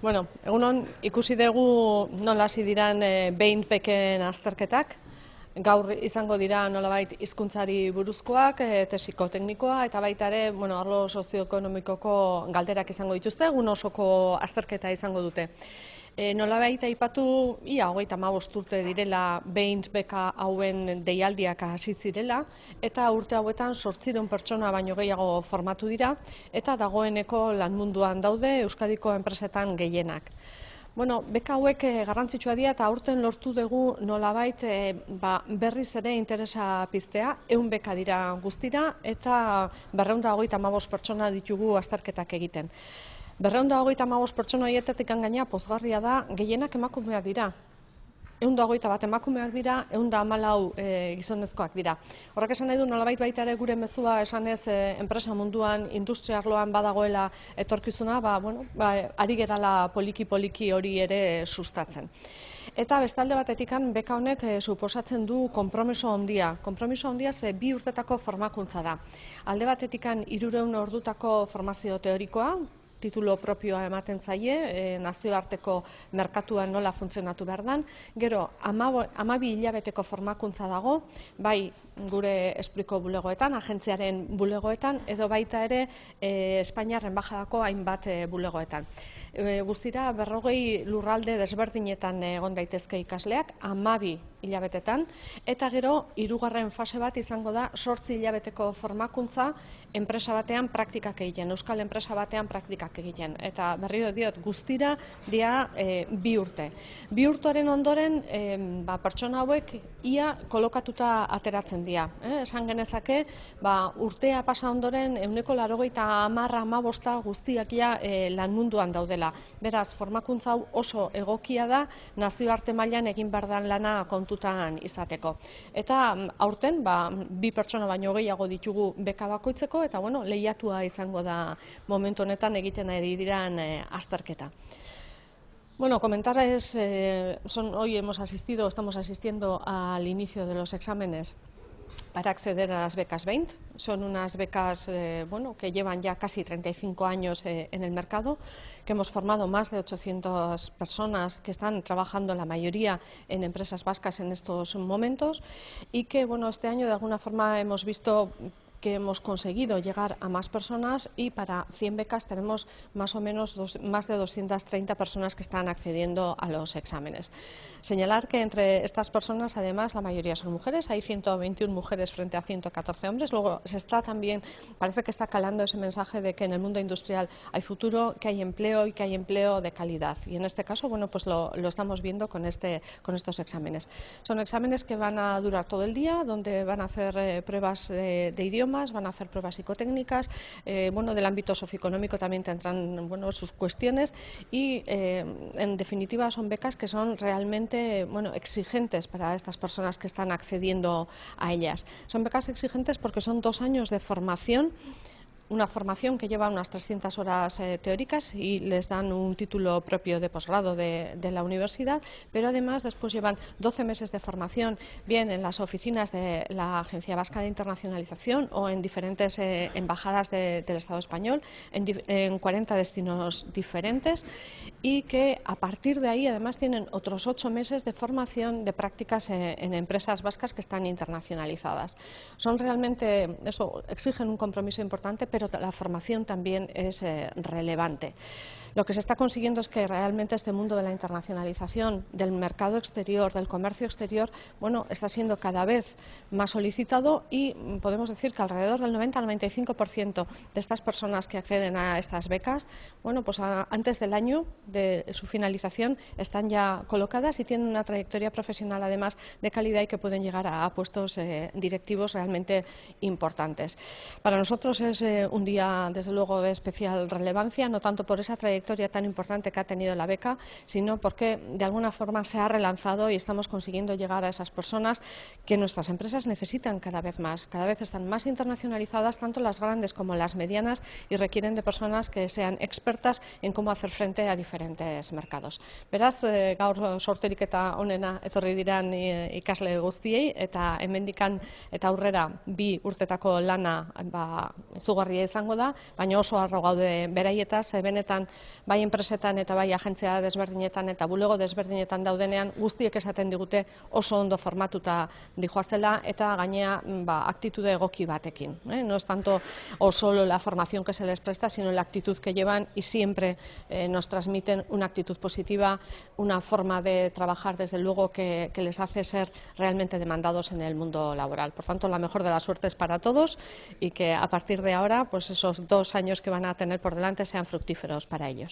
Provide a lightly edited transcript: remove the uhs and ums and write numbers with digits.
Bueno, egunon ikusi dugu nola hasi diran behin-beken azterketak. Gaur izango dira nolabait hizkuntzari buruzkoak, tesiko teknikoa eta baita ere, arlo sozioekonomikoko galderak izango dituzte, egun osoko azterketa izango dute. Nolabait aipatu, ia 35 urte direla behin-beka hauen deialdiak hasi zirela, eta urte hauetan 800 pertsona baino gehiago formatu dira, eta dagoeneko lan munduan daude Euskadiko enpresetan gehienak. Beka hauek garrantzitsua dira eta aurten lortu dugu nolabait berriz ere interesa piztea, 100 beka dira guztira eta 235 pertsona ditugu azterketak egiten. 235 pertsona horietatik gainera pozgarria da, gehienak emakumeak dira. 121 emakumeak dira, 114 gizonezkoak dira. Horrek esan nahi du nolabait baita ere gure mezua esanez enpresa munduan, industria arloan badagoela etorkizuna, ari gerala poliki-poliki hori ere sustatzen. Eta bestalde batetik beka honek suposatzen du konpromiso handia. Konpromiso handia ze 2 urtetako formakuntza da. Alde batetik 300 ordutako formazio teorikoa, titulo propioa ematen zaie, nazioarteko merkatuan nola funtzionatu behar den. Gero, 12 hilabeteko formakuntza dago, bai gure Espliko bulegoetan, agentziaren bulegoetan, edo baita ere Espainiar enbajadako hainbat bulegoetan. Guztira, 40 lurralde desberdinetan egon daitezke ikasleak, 12 hilabetetan, eta gero, 3. fase bat izango da 8 hilabeteko formakuntza enpresa batean praktikak egiten, euskal enpresa batean praktikak egiten. Eta berriro diot, guztira dia 2 urte. 2 urtearen ondoren, pertsona hauek ia kolokatuta ateratzen dira. Esan genezake, urtea pasa ondoren 80-15 guztiak lan munduan daudela. Beraz, formakuntza hau oso egokia da, nazioarte mailan egin behar den lana kontutan izateko. Eta aurten, 2 pertsona baino gehiago ditugu beka bakoitzeko, eta lehiatua izango da momentu honetan egiten ari diran azterketa. Comentarles, hoy estamos asistiendo al inicio de los exámenes para acceder a las becas 20. Son unas becas que llevan ya casi 35 años en el mercado, que hemos formado más de 800 personas que están trabajando la mayoría en empresas vascas en estos momentos y que este año de alguna forma hemos visto que hemos conseguido llegar a más personas y para 100 becas tenemos más o menos más de 230 personas que están accediendo a los exámenes. Señalar que entre estas personas, además, la mayoría son mujeres, hay 121 mujeres frente a 114 hombres. Luego parece que está calando ese mensaje de que en el mundo industrial hay futuro, que hay empleo y que hay empleo de calidad. Y en este caso, lo estamos viendo con estos exámenes. Son exámenes que van a durar todo el día, donde van a hacer pruebas de idioma, van a hacer pruebas psicotécnicas, del ámbito socioeconómico también tendrán sus cuestiones y en definitiva son becas que son realmente exigentes para estas personas que están accediendo a ellas. Son becas exigentes porque son 2 años de formación una formación que lleva unas 300 horas teóricas y les dan un título propio de posgrado de la universidad, pero además después llevan 12 meses de formación, bien en las oficinas de la Agencia Vasca de Internacionalización o en diferentes embajadas del Estado español, en 40 destinos diferentes, y que a partir de ahí además tienen otros 8 meses de formación de prácticas en empresas vascas que están internacionalizadas. Son realmente, eso, exigen un compromiso importante, pero la formación también es relevante. Lo que se está consiguiendo es que realmente este mundo de la internacionalización, del mercado exterior, del comercio exterior, bueno, está siendo cada vez más solicitado y podemos decir que alrededor del 90 al 95% de estas personas que acceden a estas becas, bueno, pues antes del año de su finalización están ya colocadas y tienen una trayectoria profesional además de calidad y que pueden llegar a puestos directivos realmente importantes. Para nosotros es un día, desde luego, de especial relevancia, no tanto por esa trayectoria tan importante que ha tenido la beca, sino porque de alguna forma se ha relanzado y estamos consiguiendo llegar a esas personas que nuestras empresas necesitan cada vez más. Cada vez están más internacionalizadas, tanto las grandes como las medianas, y requieren de personas que sean expertas en cómo hacer frente a diferentes mercados. Beraz, gaur sorterik eta onena etorri diran ikasle guztiei, eta hemendikan eta aurrera 2 urtetako lana izugarria izango da, baina oso harro gaude beraietaz, benetan bai enpresetan eta bai agentzia desberdinetan eta bulego desberdinetan daudenean guztiek esaten digute oso ondo formatuta dijoazela eta gainea aktitude egoki batekin. No es tanto o solo la formación que se les presta, sino la actitud que llevan y siempre nos transmiten una actitud positiva, una forma de trabajar desde luego que les hace ser realmente demandados en el mundo laboral. Por tanto, la mejor de las suertes para todos y que a partir de ahora pues esos 2 años que van a tener por delante sean fructíferos para ellos.